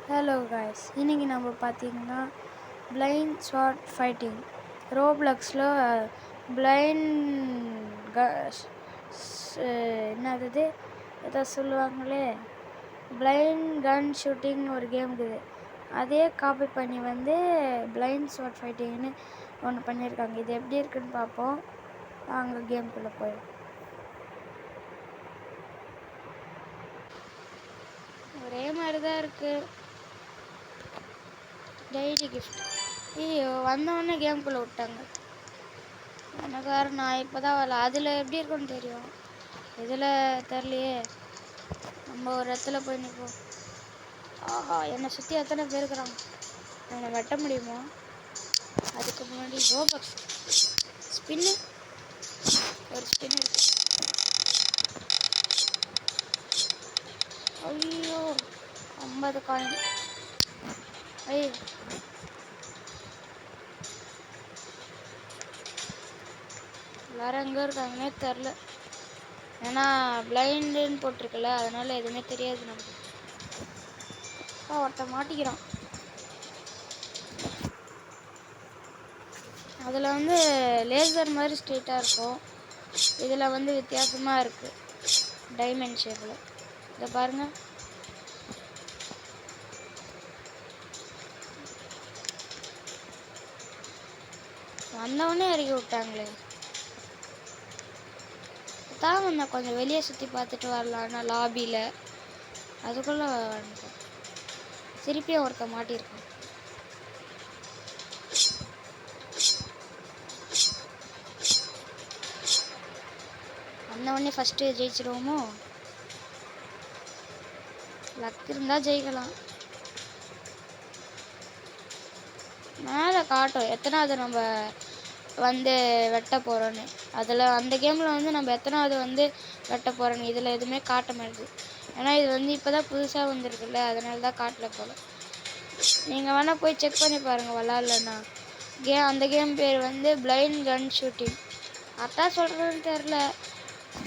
Hello guys, இன்றைக்கி நம்ம பார்த்திங்கன்னா பிளைண்ட் ஸ்வாட் ஃபைட்டிங் ரோப்ளக்ஸில் பிளைண்ட் என்னது ஏதோ சொல்லுவாங்களே பிளைண்ட் கன் ஷூட்டிங்னு ஒரு கேம் இருக்குது. அதே காப்பி பண்ணி பிளைண்ட் ஸ்வாட் ஃபைட்டிங்னு ஒன்று பண்ணியிருக்காங்க. இது எப்படி இருக்குன்னு பார்ப்போம். அங்கே கேம்குள்ளே போய் ஒரே மாதிரி தான் இருக்குது. Daily gift. ஐயோ, வந்தவொடனே கேம்குள்ளே விட்டாங்க. எனக்கு வேறு நான் இப்போ தான் வரல. அதில் எப்படி இருக்குன்னு தெரியும், இதில் தெரிலையே. நம்ம ஒரு இடத்துல போய் நிற்போம். ஆஹா, என்னை சுற்றி எத்தனை பேர் இருக்கிறாங்க. என்னை வெட்ட முடியுமா? அதுக்கு முன்னாடி ரோபக்ஸ் ஸ்பின்னு, ஒரு ஸ்பின் இருக்கு. ஐயோ, 50 காயின். ஐயோ, எல்லாரும் எங்கே இருக்காங்கன்னே தெரில. ஏன்னா பிளைண்டுன்னு போட்டிருக்குல்ல, அதனால எதுவுமே தெரியாது நமக்கு. ஒருத்த மாட்டிக்கிறான். அதில் லேசர் மாதிரி ஸ்ட்ரெயிட்டாக இருக்கும். இதில் வித்தியாசமாக இருக்குது, டைமண்ட் ஷேப்பில். இதை பாருங்கள். வந்தவொடனே இறக்கி விட்டாங்களே. தான் நான் கொஞ்சம் வெளியே சுற்றி பார்த்துட்டு வரலான்னா லாபியில், அதுக்குள்ளே வந்துட்டேன். திருப்பியும் ஒருத்த மாட்டியிருக்கான். வந்தவொடனே ஃபஸ்ட்டு ஜெயிச்சிடுவோமோ? லக் இருந்தால் ஜெயிக்கலாம். மேலே காட்டும் எத்தனாவது நம்ம வெட்ட போகிறோன்னு. அதில் அந்த கேமில் நம்ம எத்தனாவது வெட்ட போகிறோன்னு இதில் எதுவுமே காட்ட மாட்டேது. ஏன்னா இது இப்போ தான் புதுசாக வந்துருக்குல்ல, அதனால தான் காட்டல போல். நீங்கள் வேணால் போய் செக் பண்ணி பாருங்கள் விளாட்லன்னா. அந்த கேம் பேர் பிளைண்ட் கன் ஷூட்டிங். கரெக்டாக சொல்கிறதுன்னு தெரில,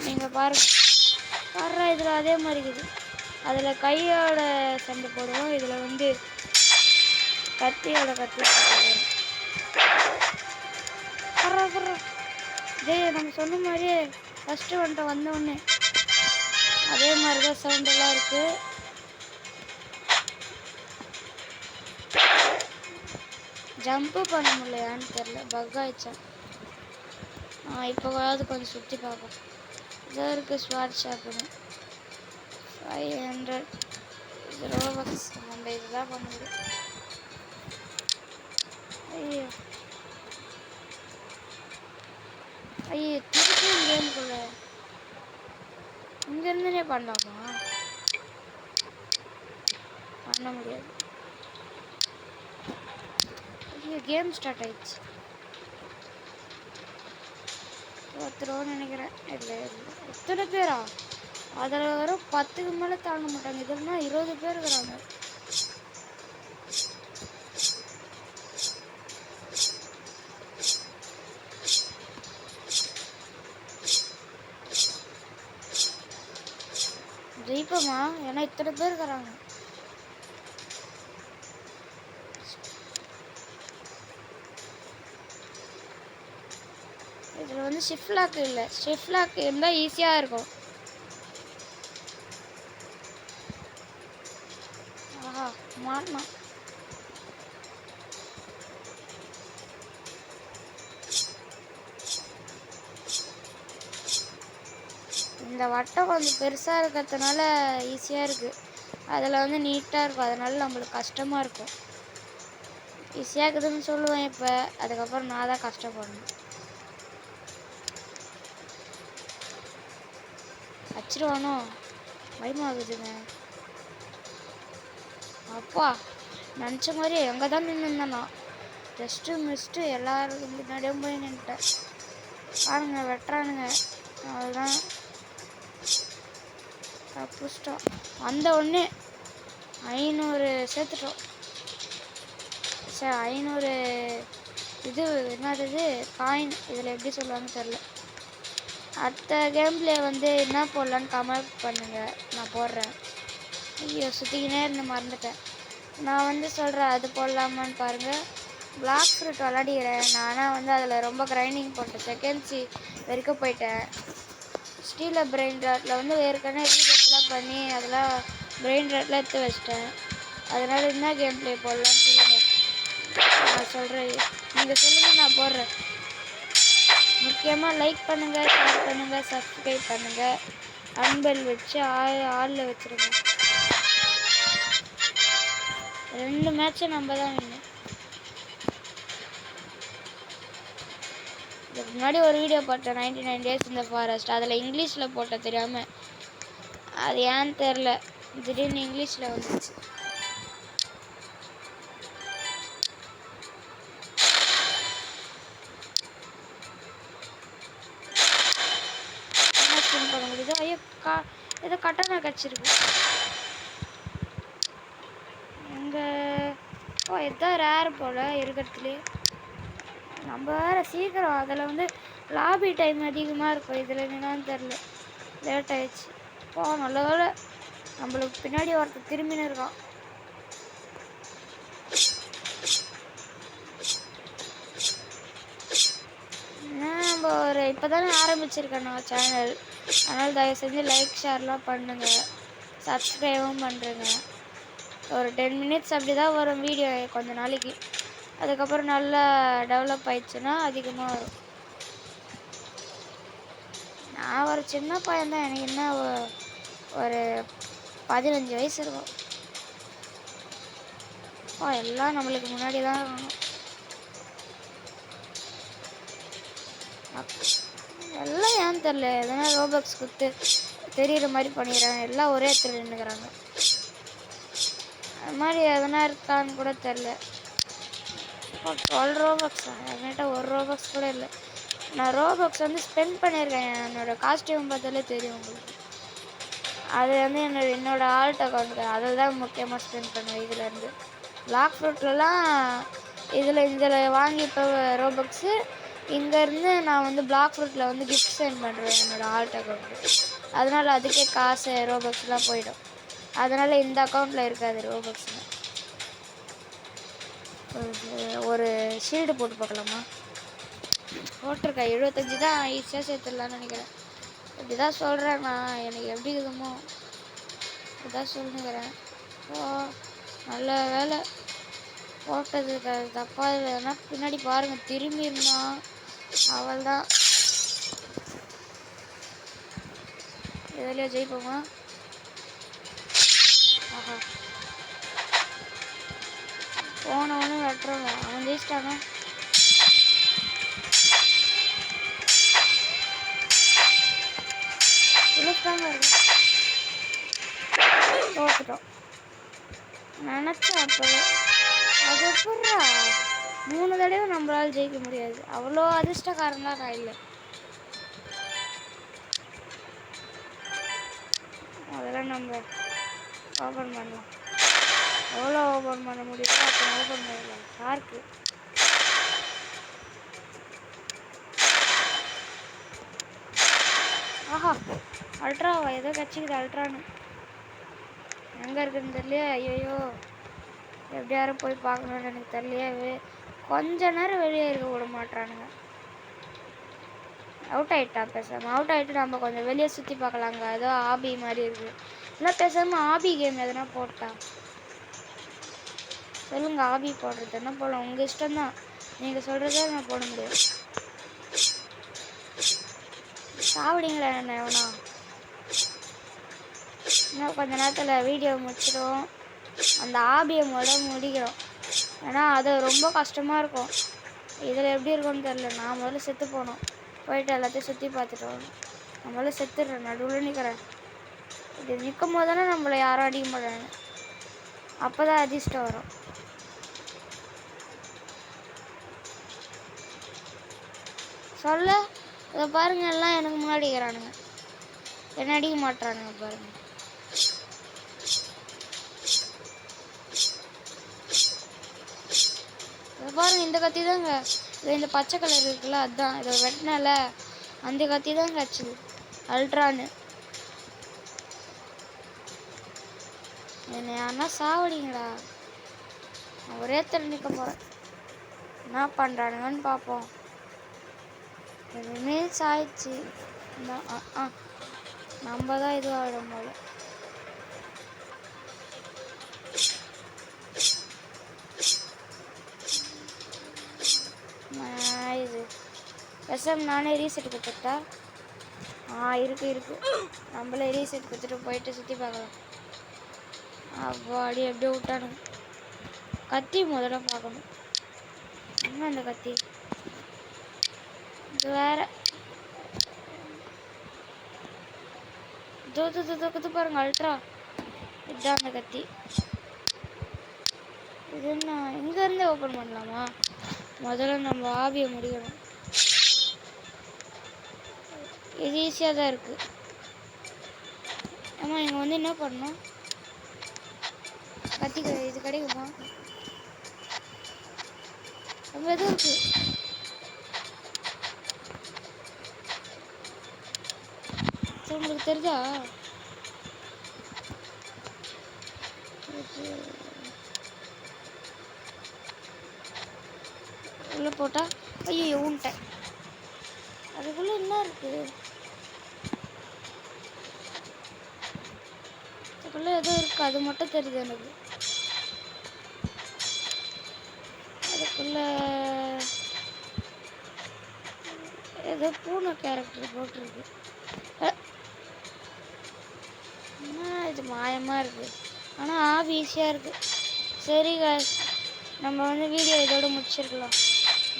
நீங்கள் பாருங்கள். இதில் அதே மாதிரி இருக்குது. அதில் கையோட சண்டை போடுவோம், இதில் கத்தியோட கத்தி போடுவோம். நம்ம சொன்ன மாதிரியே ஃபஸ்ட்டு வந்தோடனே அதே மாதிரி தான் சவுண்டெல்லாம் இருக்குது. ஜம்ப்பு பண்ண முடியலையான்னு தெரில, பக் ஆயிடுச்சா. இப்போவாவது கொஞ்சம் சுற்றி பார்ப்போம். இதாக இருக்குது ஸ்வாட் ஷாப்புன்னு. 500 ரோபக்ஸ். நம்ம இதுதான் பண்ண முடியும். ஐயோ ஐயோ, திருப்பியும் கேமுக்குள்ள இங்கேருந்துனே பண்ணலாமா? பண்ண முடியாது. ஐயோ, கேம் ஸ்டார்ட் ஆயிடுச்சு. ஒருத்தரோன்னு நினைக்கிறேன். இல்லை இல்லை, எத்தனை பேரா? அதில் வரும் 10க்கு மேலே தாங்க மாட்டாங்க. இதுலனா 20 பேர் இருக்கிறாங்க. ஜெயிப்போமா? ஏன்னா இத்தனை பேர் இருக்கிறாங்க. இதில் ஷிஃப்ட் லாக் இல்லை. ஷிஃப்ட் லாக் இருந்தால் ஈஸியாக இருக்கும். ஆஹா, மாட்டணும். இந்த வட்டம் கொஞ்சம் பெருசாக இருக்கிறதுனால ஈஸியாக இருக்குது. அதில் நீட்டாக இருக்கும், அதனால நம்மளுக்கு கஷ்டமாக இருக்கும். ஈஸியாக இருக்குதுன்னு சொல்லுவேன் இப்போ, அதுக்கப்புறம் நான் தான் கஷ்டப்படணும். வச்சிருவானோ? பயமாகுதுங்க. அப்பா, நினச்ச மாதிரியே எங்கே தான் நின்றுந்தேன்னா ஜஸ்ட்டு மிஸ்ட்டு எல்லாருக்கும் முன்னாடியும் போய் நின்றுட்டேன். பாருங்க, வெட்டுறானுங்க. அதுதான் தப்புச்சிட்டோம். வந்த உடனே 500 சேர்த்துட்டோம். சரி, 500 இது என்னது காயின், இதில் எப்படி சொல்லுவாங்கன்னு தெரில. அடுத்த கேம்ல என்ன போடலான்னு கமெண்ட் பண்ணுங்கள், நான் போடுறேன். ஐயோ, சுற்றிக்கினே இருந்து மறந்துட்டேன். நான் வந்து சொல்கிறேன் அது போடலாமான்னு பாருங்கள். பிளாக் ஃப்ரூட் விளாடிக்கிறேன் நான். ஆனால் வந்து அதில் ரொம்ப கிரைண்டிங் போட்டேன். செகண்ட்ஸி வரைக்கும் போயிட்டேன். ஸ்டீலில் பிரெயின் ராட்டில் வந்து ஏற்கனவே ரீசெட்லாம் பண்ணி அதெல்லாம் பிரெயின் ராட்டில் எடுத்து வச்சிட்டேன். அதனால் என்ன கேம் ப்ளே போடலான்னு சொல்லுங்கள். நான் சொல்கிறேன், நீங்கள் சொல்லுங்கள், நான் போடுறேன். முக்கியமாக லைக் பண்ணுங்கள், ஷேர் பண்ணுங்கள், சப்ஸ்கிரைப் பண்ணுங்கள், அன்பெல் வச்சு ஆளில் வச்சுருங்க. 2 மேட்சும் நம்ம தான் வேணும். இதுக்கு முன்னாடி ஒரு வீடியோ போட்டேன் 99 days in the forest. அதில் இங்கிலீஷில் போட்ட தெரியாமல். அது ஏன்னு தெரில, திடீர்னு இங்கிலீஷில் வந்துச்சு. என்ன ஸ்பின் பண்ண முடியுது? ஐயோ ஏதோ கட்டணா கச்சிருக்கு எங்கே? ஓ இதுதான் ரேர் போல் இருக்கிறதுலே. நம்ம வேறு சீக்கிரம் அதில் வந்து லாபி டைம் அதிகமாக இருக்கும். இதில் என்னன்னு தெரில, லேட் ஆயிடுச்சு. ஓ நல்ல வேலை, நம்மளுக்கு பின்னாடி ஒருத்தர் திரும்பின்னு இருக்கான். நம்ம ஒரு இப்போ தானே ஆரம்பிச்சிருக்கேன் நான் சேனல். அதனால் தயவு செஞ்சு லைக் ஷேர்லாம் பண்ணுங்கள், சப்ஸ்கிரைபும் பண்ணுறேங்க. ஒரு 10 minutes அப்படி தான் வரும் வீடியோ கொஞ்ச நாளைக்கு. அதுக்கப்புறம் நல்லா டெவலப் ஆயிடுச்சுன்னா அதிகமாக வரும். நான் ஒரு சின்ன பையன் தான், எனக்கு என்ன ஒரு 15 வயசு இருக்கும். எல்லாம் நம்மளுக்கு முன்னாடி தான் இருக்கணும். எல்லாம் ஏன்னு தெரில, எதனா ரோபக்ஸ் கொடுத்து தெரிகிற மாதிரி பண்ணிடுறாங்க. எல்லாம் ஒரே இடத்துல நின்றுக்கிறாங்க. அது மாதிரி எதனா இருக்கான்னு கூட தெரில. 12 ரோபக்ஸா? என்கிட்ட ஒரு ரோபக்ஸ் கூட இல்லை. நான் ரோபக்ஸ் வந்து ஸ்பெண்ட் பண்ணியிருக்கேன். என்னோடய காஸ்டியூம் பார்த்தாலே தெரியும் உங்களுக்கு. அது வந்து என்னோடய ஆல்ட் அக்கௌண்ட்டு, அதில் தான் முக்கியமாக ஸ்பெண்ட் பண்ணுவேன். இதுலேருந்து பிளாக் ஃப்ரூட்லலாம் இதில் வாங்கி இப்போ ரோபக்ஸு இங்கேருந்து நான் வந்து பிளாக் ஃப்ரூட்டில் வந்து கிஃப்ட் சென்ட் பண்ணுறேன் என்னோடய ஆல்ட் அக்கௌண்ட்டு. அதனால் அதுக்கே காசு ரோபக்ஸ்லாம் போயிடும். அதனால் இந்த அக்கௌண்ட்டில் இருக்காது ரோபக்ஸில். ஒரு ஷீல்டு போட்டு பார்க்கலாமா? போட்டிருக்கேன் 75 தான், ஈஸியாக சேர்த்துடலான்னு நினைக்கிறேன். இப்படி தான் சொல்கிறேன் நான், எனக்கு எப்படி இருக்குமோ இப்படிதான் சொல்லுங்கிறேன். நல்ல வேலை போட்டதுக்கு அது தப்பாக இல்லைன்னா பின்னாடி பாருங்கள் திரும்பி இருந்தான். அவள் தான் எதுலையோ ஜெயிப்போமா? ஆஹா போனவனு வெட்டுறவங்க அவன் ஜெயிச்சிட்டாங்க. இழுத்தாங்க இருக்கு. தோத்துட்டோம் நினச்சேன் அப்போவே. அது எப்படா 3 தடவை நம்மளால் ஜெயிக்க முடியாது? அவ்வளோ அதிர்ஷ்டக்காரன்லாம் நான் இல்லை. அதெல்லாம் நம்ம ஓப்பன் பண்ணலாம். எவ்வளோ ஓப்பன் பண்ண முடியுதோ அப்புறம் ஓப்பன் பண்ணலாம். ஷார்க்கு ஆஹா அல்ட்ராவா? ஏதோ கட்சிக்குது அல்ட்ரான்னு. எங்கே இருக்குதுன்னு தெரியலையே. ஐயோ எப்படி யாரும் போய் பார்க்கணுன்னு எனக்கு தெரியலையே. கொஞ்ச நேரம் வெளியே இருக்க விட மாட்டானுங்க. அவுட் ஆகிட்டான். பேசாமல் அவுட் ஆகிட்டு நம்ம கொஞ்சம் வெளியே சுற்றி பார்க்கலாங்க. ஏதோ ஆபி மாதிரி இருக்குது. இல்லை பேசாமல் ஆபி கேம் எதனா போட்டா சொல்லுங்கள். ஆபி போடுறது என்ன போடலாம்? உங்கள் இஷ்டம்தான், நீங்கள் சொல்கிறத நான் போட முடியும். சாப்பிடுங்களா என்ன எவனா? இன்னும் கொஞ்ச நேரத்தில் வீடியோ முடிச்சிடுவோம். அந்த ஆபியை முடிக்கிறோம். ஏன்னா அது ரொம்ப கஷ்டமாக இருக்கும். இதில் எப்படி இருக்கும்னு தெரில. நான் முதல்ல செத்து போனோம். போயிட்டு எல்லாத்தையும் சுற்றி பார்த்துட்டு வரணும். நான் முதல்ல செத்துடுறேன். நடுவில் நிற்கிறேன். இது நிற்கும் போது தானே நம்மளை யாரும் அடிக்க மாட்டாங்க. அப்போ தான் அதிர்ஷ்டம் வரும். சொல்ல இதை பாருங்க, எல்லாம் எனக்கு முன்னாடி இருக்கிறானுங்க, என்ன அடிக்க மாட்டுறானுங்க பாருங்க. இதை பாருங்க, இந்த கத்தி தாங்க. இது இந்த பச்சை கலர் இருக்குல்ல, அதுதான். இதை வெட்டினால அந்த கத்தி தான் கிடச்சிது, அல்ட்ரான்னு. என்னை யாருன்னா சாவடிங்கடா. ஒரே தடவை நிற்க போகிறேன். என்ன பண்ணுறானுங்கன்னு பார்ப்போம். மினிட்ஸ் ஆயிடுச்சு. நம்ம தான் இதுவாகிடும் போல. இது பெசம் நானே ரீசெட் கொடுத்துட்டா. இருக்கு நம்மளே ரீசெட் கொடுத்துட்டு போயிட்டு சுற்றி பார்க்கலாம். அடி எப்படியே விட்டானுங்க. கத்தி முதல்ல பார்க்கணும். என்ன அந்த கத்தி? இது வேற தூத்து பாருங்க, அல்ட்ரா. இதுதான் அந்த கத்தி. இது என்ன இங்கேருந்தே ஓப்பன் பண்ணலாமா? முதல்ல நம்ம ஆவியை முடிக்கணும். இது ஈஸியாக தான் இருக்குது. ஆமாம், இங்கே வந்து என்ன பண்ணணும்? கத்தி இது கிடைக்குமா? ரொம்ப எதுவும் இருக்கு. உங்களுக்கு தெரிஞ்சா உள்ள போட்டா ஐயோ ஊன்ட்டேன். அதுக்குள்ள என்ன இருக்கு? அதுக்குள்ள ஏதோ இருக்கு, அது மட்டும் தெரியுது எனக்கு. அதுக்குள்ள ஏதோ பூனை கேரக்டர் போட்டிருக்கு. இது மாயமா இருக்கு. ஆனால் ஆவி ஈஸியாக இருக்கு. சரி guys, நம்ம வந்து வீடியோ இதோட முடிச்சிருக்கலாம்.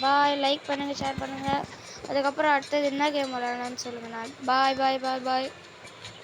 பாய். லைக் பண்ணுங்கள், ஷேர் பண்ணுங்கள். அதுக்கப்புறம் அடுத்தது என்ன கேம் விளையாடலாம்னு சொல்லுங்கள். நான் பாய்.